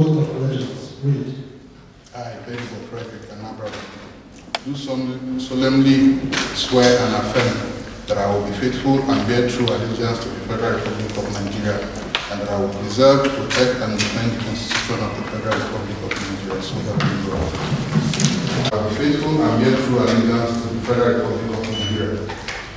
Oath of allegiance. Read. I, Benibo Anabraba, do solemnly swear and affirm that I will be faithful and bear true allegiance to the Federal Republic of Nigeria, and that I will preserve, protect, and defend the Constitution of the Federal Republic of Nigeria, so help me God. I will be faithful and bear true allegiance to the Federal Republic of Nigeria,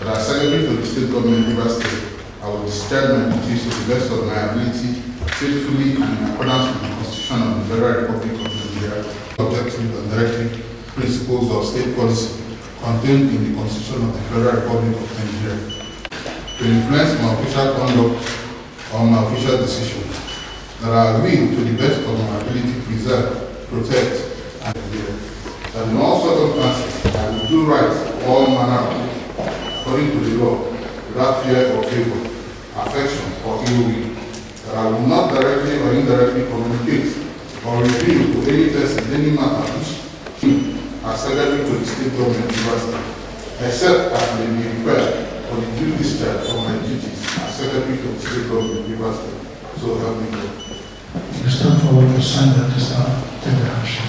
that as Secretary to the State Government of Rivers State, I will discharge my duties to the best of my ability, faithfully and in accordance with the Constitution of the Federal Republic of Nigeria, objectives and directive principles of state policy contained in the Constitution of the Federal Republic of Nigeria, to influence my official conduct or my official decisions, that I will, to the best of my ability, preserve, protect, and adhere. That in all circumstances, I will do right all manner of according to the law, without fear or favor, affection or ill will. That I will not directly or indirectly communicate or reveal to any person any matter which as Secretary to the State Government of Rivers State, except as may be required for the due discharge of my duties as Secretary to the State Government of Rivers State. So help me God. You stand forward to sign that this now. Take the action.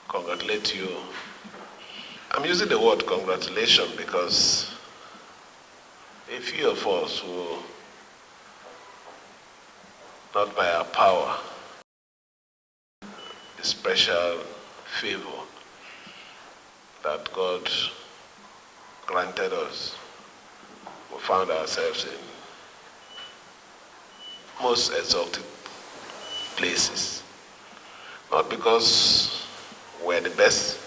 Congratulate you. I'm using the word congratulation because a few of us will, not by our power, the special favor that God granted us, we found ourselves in most exalted places. Not because we're the best,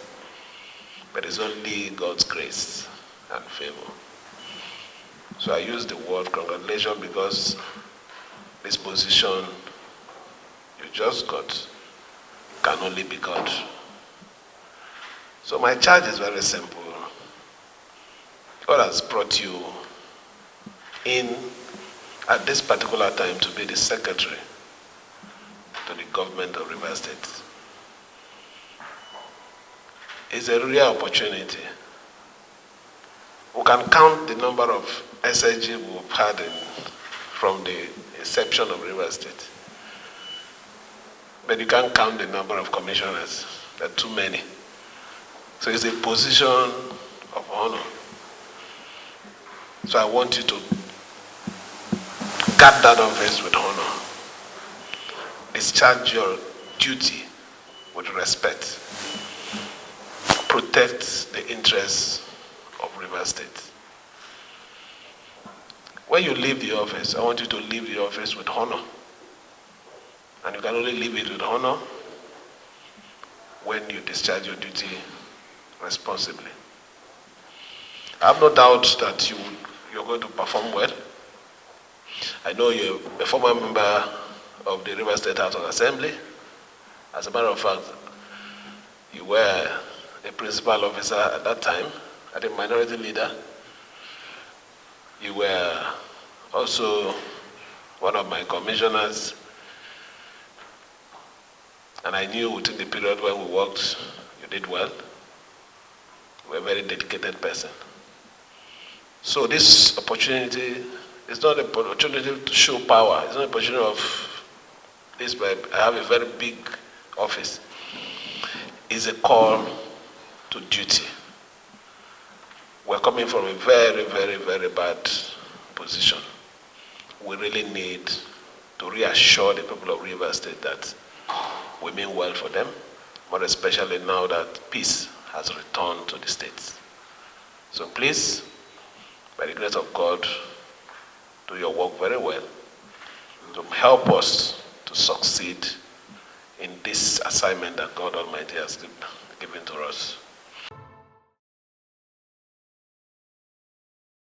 but it's only God's grace and favor. So I use the word congratulations because this position you just got can only be God. So my charge is very simple. God has brought you in at this particular time to be the secretary to the government of Rivers State. It's a real opportunity. We can count the number of SSG we've had from the inception of Rivers State. But you can't count the number of commissioners. There are too many. So it's a position of honor. So I want you to guard that office with honor. Discharge your duty with respect. Protect the interests of Rivers State. When you leave the office, I want you to leave the office with honor. And you can only leave it with honor when you discharge your duty responsibly. I have no doubt that you're going to perform well. I know you're a former member of the Rivers State House of Assembly. As a matter of fact, you were a principal officer at that time, at a minority leader. You were also one of my commissioners. And I knew within the period when we worked, you did well. You were a very dedicated person. So this opportunity is not an opportunity to show power. It's not an opportunity of this, but I have a very big office. It's a call to duty. We're coming from a very, very, very bad position. We really need to reassure the people of Rivers State that we mean well for them, more especially now that peace has returned to the states. So please, by the grace of God, do your work very well to help us to succeed in this assignment that God Almighty has given to us.